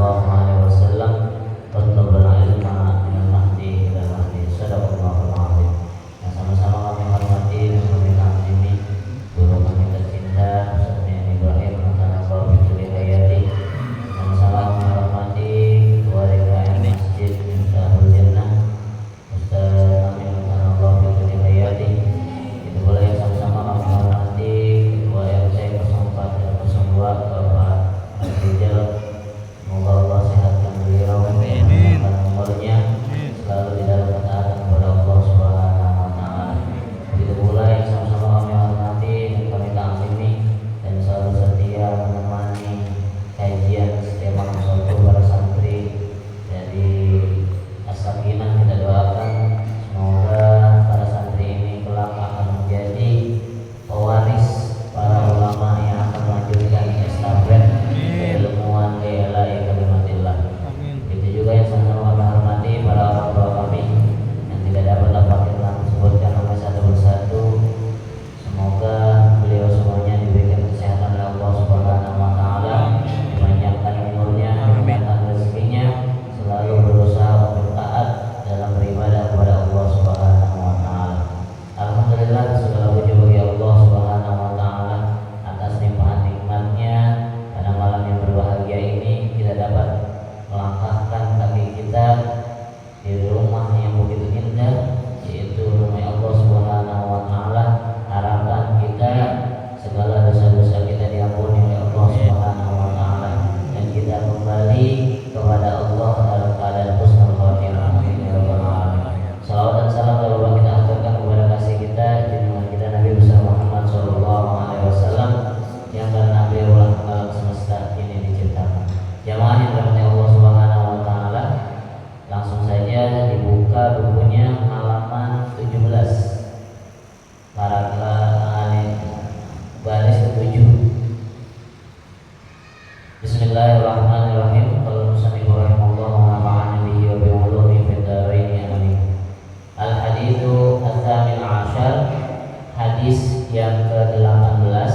sallallahu alaihi wasallam, "Utlubul ilma minal mahdi ilal mahdi." Sadaqallahul azim. Yang sama-sama kami hormati dan kami taklimi guru kami tercinta Ustaz Ibrahim Natanallahu fi kulli hayati. Sama-sama kami hormati keluarga Masjid Miftahul Jannah Ustaz Amin Natanallahu fi kulli hayati. Itu pula yang sama-sama kami hormati Ketua RT 04 dan 02 Bapak Rizal. Semoga Allah sehatkan beliau, panjangkan umurnya, selalu di dalam ketaatan kepada Allah Subhanahu wa taala. Begitu pula yang sama-sama kami hormati dan kami taklimi dan selalu setia menemani kajian setiap malam Sabtu para santri dari As-Sakinah. Kita doakan semoga para santri ini kelak akan menjadi pewaris para ulama yang akan melanjutkan estafet keilmuan lillahi kalimatillah. Itu juga yang sama-sama kami hormati para orang tua kami yang tidak dapat kita sebutkan nama satu persatu. Semoga beliau semuanya diberikan kesehatan oleh Allah Subhanahu wa taala, dipanjangkan umurnya, dimudahkan rezekinya, selalu berusaha untuk taat dalam beribadah kepada Allah Subhanahu wa taala. Alhamdulillah, segala puji bagi Allah Subhanahu wa taala atas limpahan nikmatnya. Pada malam yang berbahagia ini kita dapat melangkahkan kaki kita di rumah yang begitu indah, yaitu rumah Allah Subhanahu wa taala. Harapan kita segala dosa-dosa kita diampuni oleh Allah Subhanahu wa taala dan kita kembali kepada Allah dalam keadaan husnul khatimah. Amin ya rabbal alamin. Salawat dan salam telah kita aturkan kepada kasih kita, junjungan kita Nabi besar Muhammad sallallahu alaihi wasallam yang karena beliau lah alam semesta ini diciptakan. Jamaah yang dirahmati Allah Subhanahu wa taala, langsung saja dibuka bukunya halaman 17. Baris ke-7. Bismillahirrahmanirrahim. Qala musannif rahimahullah wa nafa'ana bihi wa bi ulumihi fid dharain amin. Al-haditsu ats-tsamin 'ashar, hadis yang ke-18.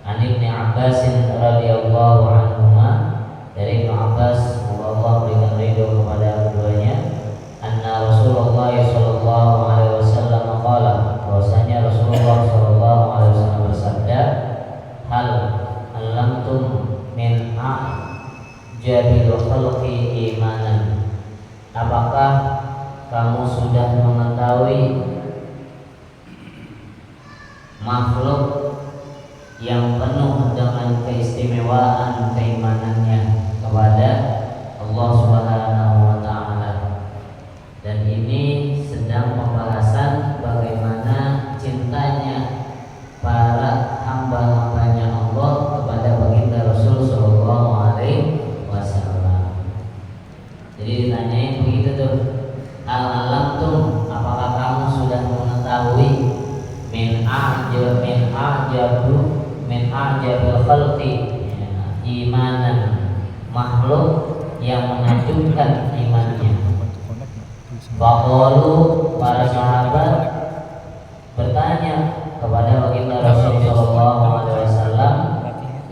An Ibnu Abbas radhiyallahu anhuma, dari Ibnu Abbas, semoga Allah berikan ridho kepada keduanya, anna Rasulullah sallallahu alaihi wasallam qala, bahwasanya Rasulullah sallallahu alaihi wasallam bersabda, hal alamtum min a'jabil khalqi imanan, apakah kamu sudah mengetahui makhluk yang penuh dengan keistimewaan keimanannya kepada Allah Subhanahu wa taala. Dan ini sedang pembahasan bagaimana cintanya para hamba-hambanya Allah kepada baginda Rasul sallallahu alaihi wasallam. Jadi ditanyain begitu tuh, al-alamtum, apakah kamu sudah mengetahui min a'jabil khalqi, imanan, makhluk yang menakjubkan imannya. Faqalu, para sahabat bertanya kepada baginda Rasul sallallahu alaihi wasallam,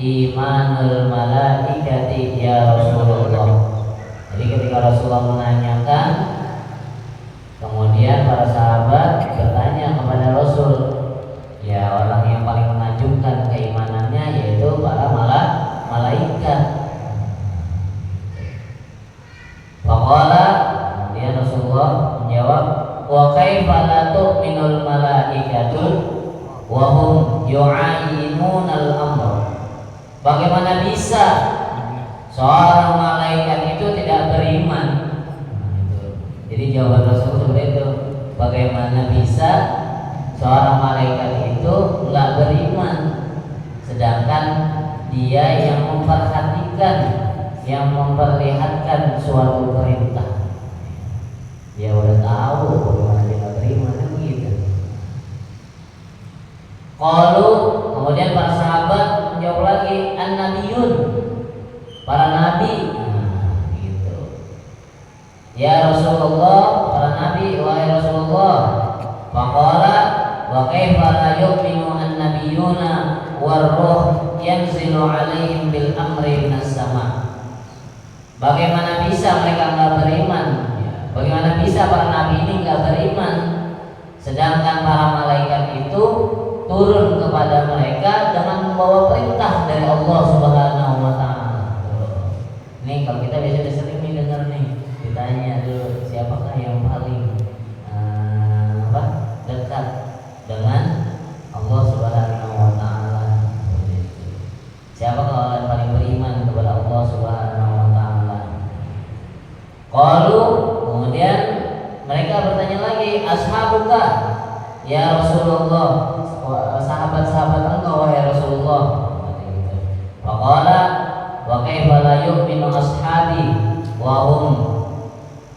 imanul malaikati ya Rasulullah. Jadi ketika Rasulullah menanyakan, kemudian para sahabat bertanya kepada Rasul, ya orang yang paling menakjubkan keimanannya yaitu para malaikat. Faqala, kemudian Rasulullah menjawab, wa kaifa la tu'minul malaikatu wa hum yu'ayyimunal amr. Bagaimana bisa seorang malaikat itu tidak beriman? Jadi jawaban Rasul seperti itu. Bagaimana bisa seorang malaikat itu enggak beriman, sedangkan dia yang memperhatikan, yang memperlihatkan suatu perintah. Dia udah tahu bagaimana dia nggak terima, kan begitu. Qalu, kemudian para sahabat menjawab lagi, an-nabiyun, para nabi. Gitu. Ya Rasulullah, para nabi, wahai Rasulullah. Faqala, wa kaifa la yu'minu an-nabiyuna war-ruh yanzilu 'alaihim bil amri minas sama'. Bagaimana bisa mereka nggak beriman? Bagaimana bisa para nabi ini nggak beriman? Sedangkan para malaikat itu turun kepada mereka dengan membawa perintah dari Allah Subhanahu wa taala. Nih kalau kita biasa sering nih dengar nih, ditanya dulu siapakah yang paling dekat dengan Allah Subhanahu wa taala. Siapakah orang yang paling beriman kepada Allah Subhanahu wa taala? Qalu, kemudian mereka bertanya lagi, ashabuka ya Rasulullah, sahabat-sahabat engkau wahai Rasulullah. Faqala wa kaifa la yu'minu ashabi wa hum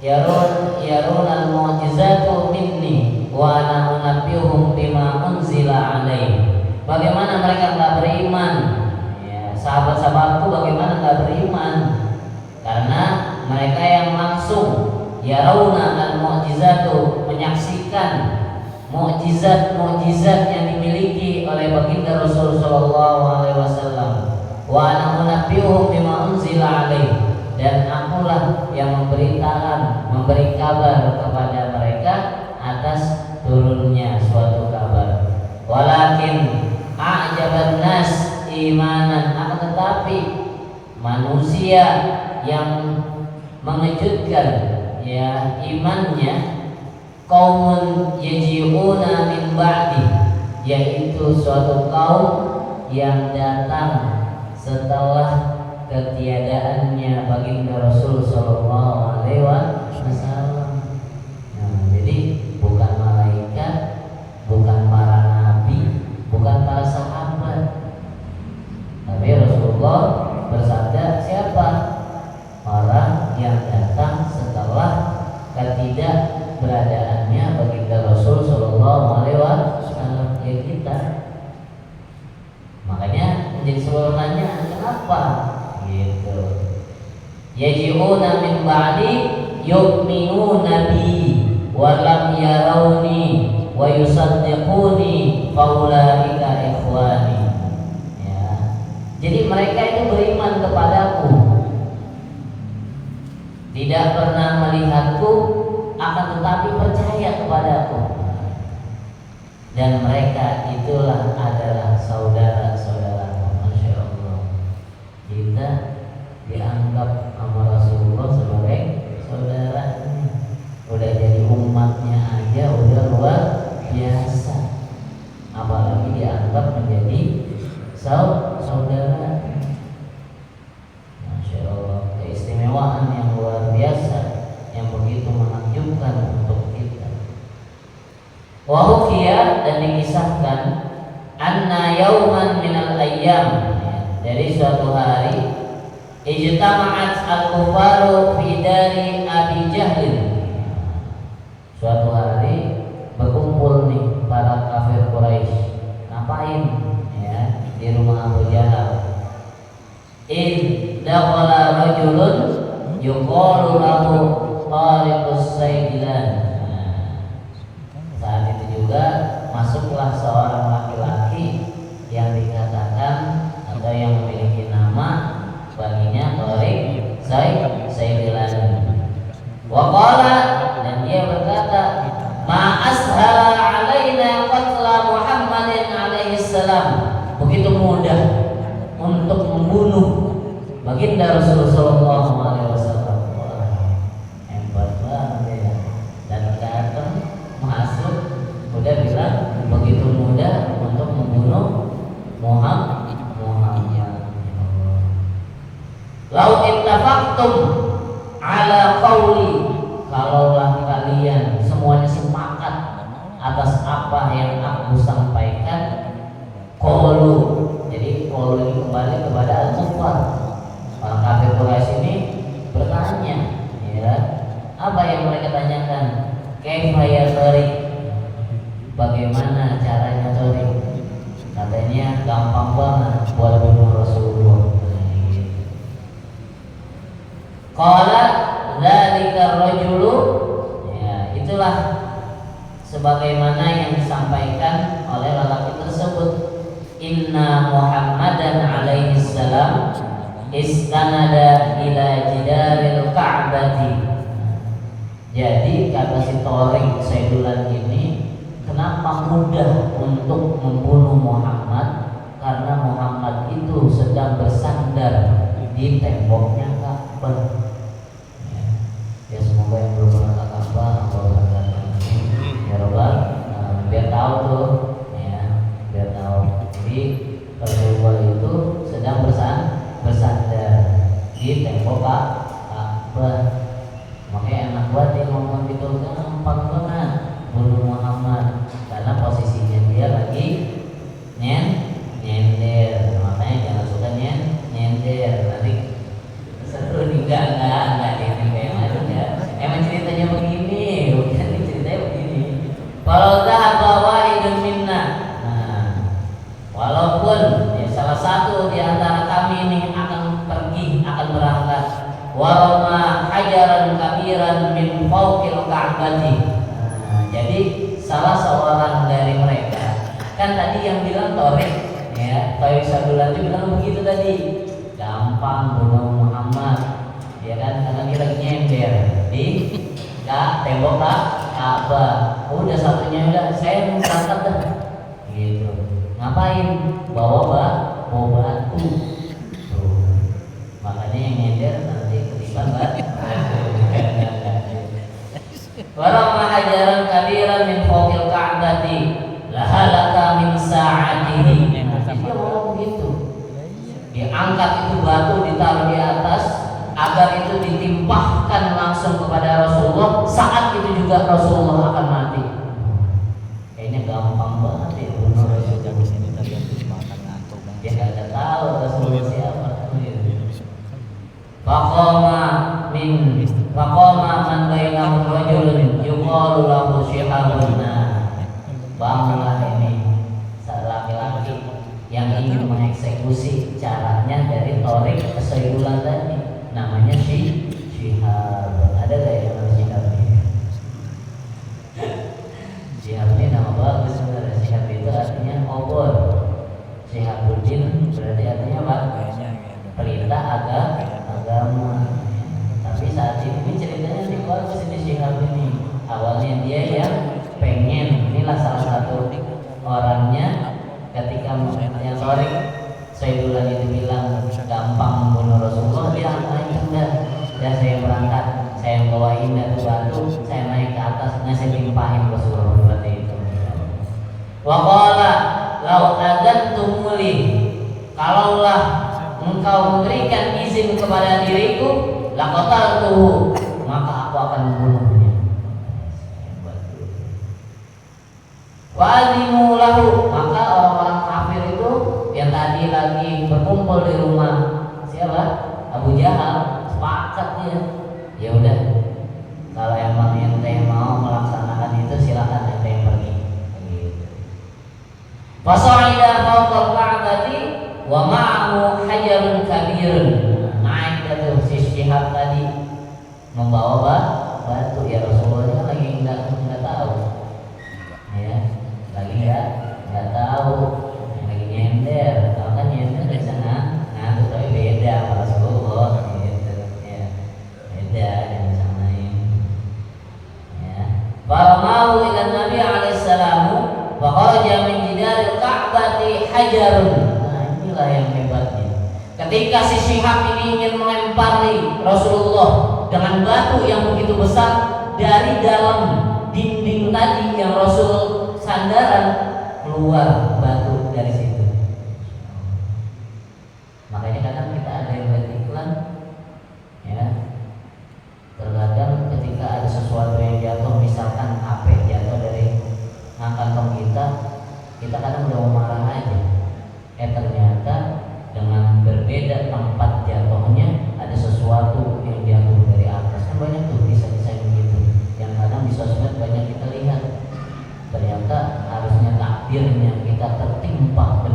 yarun al-mu'jizatu minni wa ana unabbihum bima unzila alaihi. Bagaimana mereka enggak beriman? Ya, sahabat-sahabatku bagaimana enggak beriman? Karena mereka yang langsung yarawna al-mu'jizatu, menyaksikan mukjizat-mukjizat yang dimiliki oleh baginda Rasul sallallahu alaihi wasallam. Wa ana unabbiuhum bima unzila alaihi, dan akulah yang memberitakan, memberi kabar kepada mereka atas turunnya suatu kabar. Walakin a'jaban nas imanan, akan tetapi manusia yang mengejutkan ya imannya qaumun yaji'una min ba'di, yaitu suatu kaum yang datang setelah ketiadaannya baginda Rasul sallallahu alaihi wasallam. Nah, jadi bukan malaikat, bukan para nabi, bukan para sahabat. Tapi Rasulullah bersabda, siapa? Orang yang datang setelah ketidakberadaannya baginda Rasul sallallahu alaihi wasallam, ya kita. Makanya menjadi sebuah pertanyaan, kenapa gitu? Yaji'una min ba'di yu'minuna bi wa lam yarawni wa yusaddiquni faulaika ikhwani. Ya. Jadi mereka itu beriman kepadaku, tidak pernah melihatku, akan tetapi percaya kepadaku, dan mereka itulah adalah saudara-saudaraku. Masya Allah, kita dianggap sama Rasulullah sebagai saudaranya. Udah jadi umatnya aja udah luar biasa, apalagi dianggap menjadi saudara. Masya Allah, keistimewaan yang luar biasa, yang begitu menakjubkan untuk kita. Wahukia, dan dikisahkan, anna yauman minal ayyam, dari suatu hari, ijtama'at al-kufaru fi dari Abi Jahlin. Suatu hari berkumpul nih para kafir Quraisy. Ngapain? Ya, di rumah Abu Jahal. In dakhala rajulun yuqalu lahu Tariqus Saidilan. Saat itu juga masuklah seorang laki-laki yang dikatakan atau yang memiliki nama baginya Tariq Saidilan. Wa qala, dan dia berkata, ma ashala alaina qatla Muhammadin alaihi salam. Begitu mudah untuk membunuh baginda Rasulullah sallallahu alaihi wasallam. Hebat banget ya. Dan datang masuk udah bilang begitu mudah untuk membunuh Muhammad. Lau ittafaqtum ala qawli, kalaulah kalian semuanya sepakat atas apa yang aku sampaikan. Qalu, jadi qalu ini kembali kepada al-kuffar. Orang kafir Quraisy ini bertanya, ya, apa yang mereka tanyakan? Kaifa ya Tariq, bagaimana caranya Tariq? Katanya gampang banget buat bunuh Rasulullah. Qala dzalika rajulu, ya, itulah sebagaimana yang disampaikan oleh lelaki tersebut. Inna Muhammadan alaihi salam istanada ila jidaril ka'bati. Jadi kata si Tariq Saidulan ini, kenapa mudah untuk membunuh Muhammad? Karena Muhammad itu sedang bersandar di temboknya Ka'bah. Ya semoga yang belum pernah ke Ka'bah Allah berkati ya Rabbal, biar tahu tuh, ya biar tahu. Jadi Rasulullah itu sedang bersandar di tembok Ka'bah. Makanya enak banget dia ngomong gitu, gampang banget bunuh Muhammad karena posisinya dia lagi nyender. Makanya jangan suka nyender, nanti seru nih. Enggak ini kayak mana ya. Emang ceritanya begini, bukan ceritanya begini. Kalau dhahaba wahidun minna, walaupun ya, salah satu di antara kami ini akan pergi, akan berangkat, warama hajaran kabiran min fawqil ka'bati. Jadi salah seorang dari mereka, kan tadi yang bilang Tariq, ya Tariq Saidulan itu bilang begitu tadi, gampang bunuh Muhammad, ya kan, karena dia lagi nyender di tembok Ka'bah. Udah satunya udah, saya mau berangkat dah, gitu. Ngapain? Bawa batu. Makanya yang nyender nanti ketiban banget. Warama hajaran kabiran min fawqil ka'bati lahalaka min sa'atihi. Dia ngomong begitu. Diangkat itu batu, ditaruh di atas agar itu ditimpahkan langsung kepada Rasulullah. Saat itu juga Rasulullah akan mati. Kayaknya gampang banget ya bunuh Rasulullah. Dia nggak tahu Rasulullah siapa. Faqama man bainahum rajulun yuqalu lahu Syihabun. Bangunlah ini laki-laki yang ingin mengeksekusi caranya dari Tariq Saidulan tadi, namanya Syihab. Ada gak yang namanya Syihab ini? Syihab ini nama bagus sebenarnya. Syihab itu artinya obor. Syihabuddin berarti artinya apa? Perintah agama. Tapi saat ini ceritanya di keluarga sini Syihab ini. Awalnya dia yang pengen, inilah salah satu orangnya ketika yang Tariq Saidulan itu bilang gampang membunuh Rasulullah, dia udah saya berangkat, saya bawain dari batu, saya naik ke atas, saya timpahin Rasulullah seperti itu. Wa qala lau adantumuli, kalaulah engkau memberikan izin kepada diriku, laqataltuhu, maka aku akan membunuhnya. Wa alimu lahu, maka orang-orang kafir itu yang tadi lagi berkumpul di rumah siapa? Abu Jahal, sepakat dia. Ya udah, kalau emang ente mau melaksanakan itu silakan ente yang pergi. Gitu. Fasa'ida fawqal ka'bati wa ma'ahu hajarun kabirun. Naik ke si Syihab tadi membawa batu. Ya Rasulullah lagi enggak tahu. Ya, lagi enggak tahu. Lagi nyender. Kalau kan nyender di sana, tuh tapi beda sama Rasulullah gitu. Ya. Beda dan disamain. Ya. Faramahu ila Nabi alaihi salamu wa kharaja min jidaril ka'bati hajarun. Inilah yang hebatnya. Ketika si Syihab ini ingin melempari Rasulullah dengan batu yang begitu besar, dari dalam dinding tadi yang Rasul sandaran keluar batu dari situ. Makanya kadang kita ada yang lihat iklan, ya. Terkadang ketika ada sesuatu yang jatuh, misalkan HP jatuh dari kantong kita kadang udah marah aja. Ternyata dengan berbeda tempat jatuhnya, ada sesuatu yang jatuh dari atas. Kan banyak tuh kisah-kisah begitu yang kadang di sosmed banyak kita lihat. Ternyata harusnya takdirnya kita tertimpa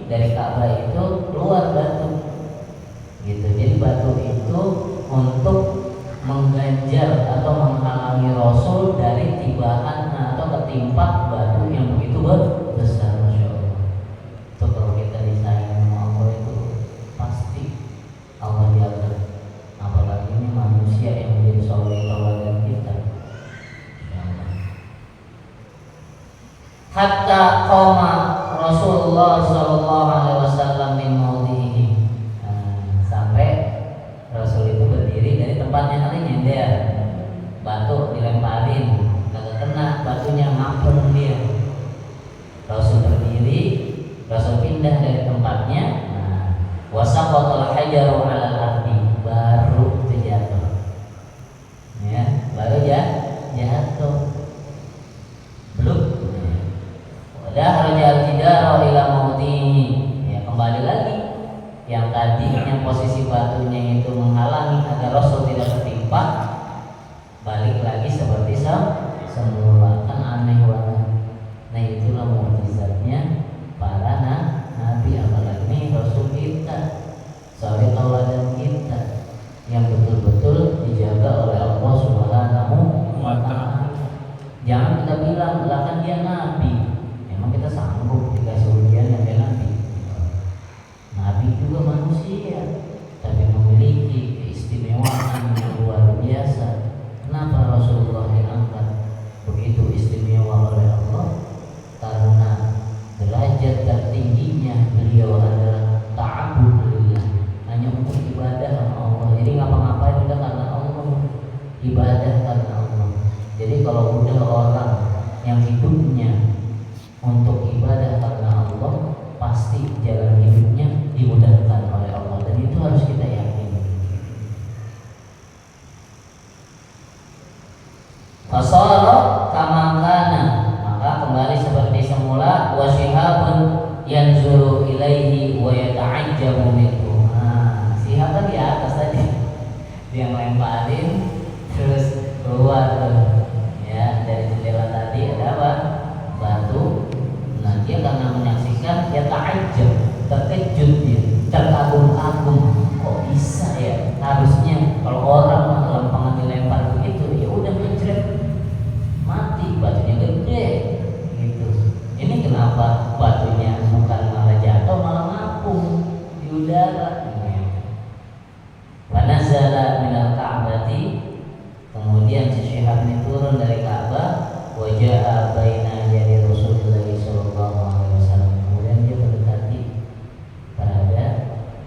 dari Ka'bah itu keluar batu gitu. Jadi batu itu untuk mengganjal atau menghalangi Rasul dari tibaan atau ketimpa batu yang begitu besar. Masya Allah. Itu kalau kita disayang sama Allah itu pasti Allah jaga. Apalagi ini manusia yang menjadi suri tauladan kita. Hatta qoma Rasulullah sallallahu alaihi wasallam min maudhihi. Sampai Rasul itu berdiri dari tempatnya, kali nyender. Batu dilemparin, kagak kena, batunya ngampung dia. Rasul berdiri, Rasul pindah dari tempatnya. Wasaqatal hajaru 'alal ardi, baru jatuh. Ya, baru jatuh. Belum. Wadah rajal tidara ila mautihi. Ya, kembali lagi. Yang tadinya posisi batunya itu menghalangi agar Rasul tidak tertimpa, balik lagi seperti semula. Kan aneh banget. Nah, itulah mukjizatnya para nabi, apalagi Rasul kita, suri tauladan kita yang betul-betul dijaga oleh Allah Subhanahu wa ta'ala. Jangan kita bilang, lah kan dia nabi. Emang kita sanggup dikasih ujian yang kayak nabi? Nabi juga manusia, tapi memiliki keistimewaan yang luar biasa. Kenapa Rasulullah diangkat begitu istimewa oleh Allah? Karena derajat tertingginya beliau adalah ta'abbud lillah, hanya untuk ibadah sama Allah. Jadi ngapa-ngapain udah karena Allah, ibadah karena Allah. Jadi kalau udah orang yang hidupnya untuk ibadah karena Allah, pasti jalan hidupnya dimudahkan oleh Allah, dan itu harus kita yakini. Fasara kama kana, maka kembali seperti semula. Wa shihabun yanzuru ilaihi wa yata'ajjabu minhu. Shihab kan di atas tadi, dia melemparin terus keluar tuh. Ya, dari jendela tadi ada apa? Batu. Nah, dia karena menyaksikan, dia ta'ajjab, terkejut, dia terkagum-kagum. Kok bisa ya? Harusnya kalau orang lempangan dilempar begitu, ya udah ngejrep, mati, batunya gede gitu. Ini kenapa batunya bukan malah jatuh, malah ngapung di udara. Wa nazala minal ka'bati, kemudian si Syihab ini turun dari Ka'bah. Wa ja'a baina yadi Rasulullah sallallahu alaihi wasallam, kemudian dia mendekati, berada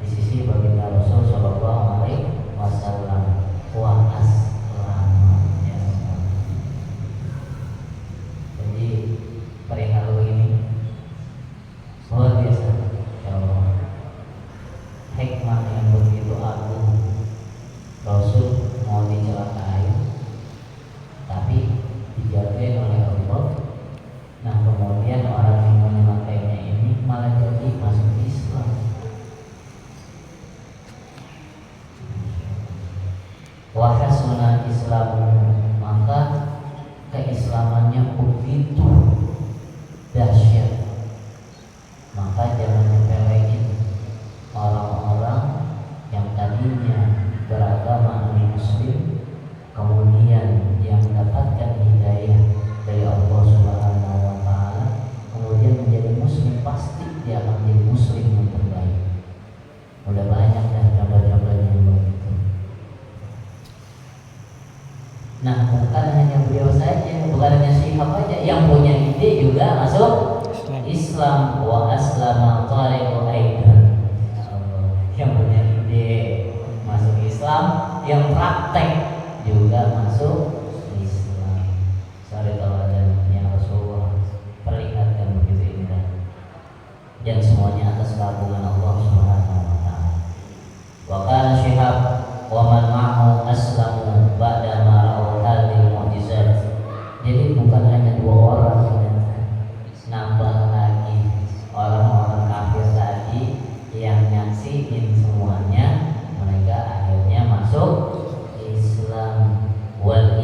di sisi baginda Rasul sallallahu alaihi wasallam. Wa aslamanya. Jadi perihal ini luar biasa, ya Allah. Hikmah yang begitu agung. Rasul mau dicelakai, tapi dijagain oleh Allah. Nah, kemudian orang yang menyelakainya ini malah jadi masuk Islam. Wa hasuna Islamu, maka keislamannya begitu dahsyat. Maka jangan nyepelein orang-orang yang tadinya beragama Muslim, kemudian yang mendapatkan hidayah dari Allah Subhanahu wa ta'ala, kemudian menjadi muslim, pasti dia akan menjadi muslim yang terbaik. Udah banyak dah contoh-contohnya yang begitu. Nah, bukan hanya beliau saja, bukan hanya Syihab aja, yang punya ide juga masuk Islam. Wa aslama tariqu aidan, yang punya ide masuk Islam, yang praktek juga masuk Islam. Suri tauladan yang Rasulullah perlihatkan begitu indah, dan semuanya atas keagungan Allah Subhanahu wa ta'ala. Wa kana Syihab wa man ma'ahu aslamu ba'da ma ra'u hadhihi mu'jizat. Jadi bukan hanya dua orang, nambah lagi orang-orang kafir tadi yang nyaksiin semuanya, mereka akhirnya masuk Islam. Wal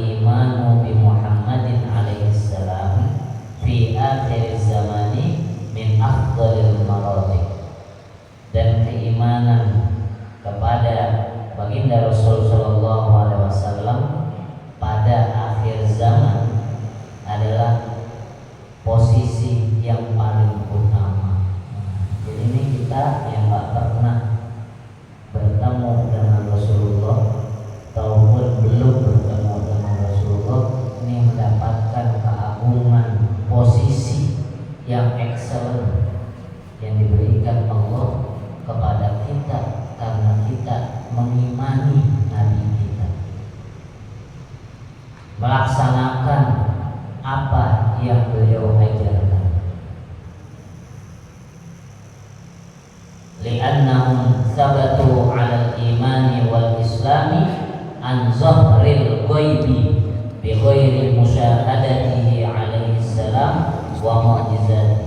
excellent yang diberikan Allah kepada kita karena kita mengimani Nabi kita, melaksanakan apa yang beliau ajarkan. Li'annahum sabatu 'alal imani wal islami an zahril ghaibi bi ghairi musyahadatihi alaihi salam wa mu'jizat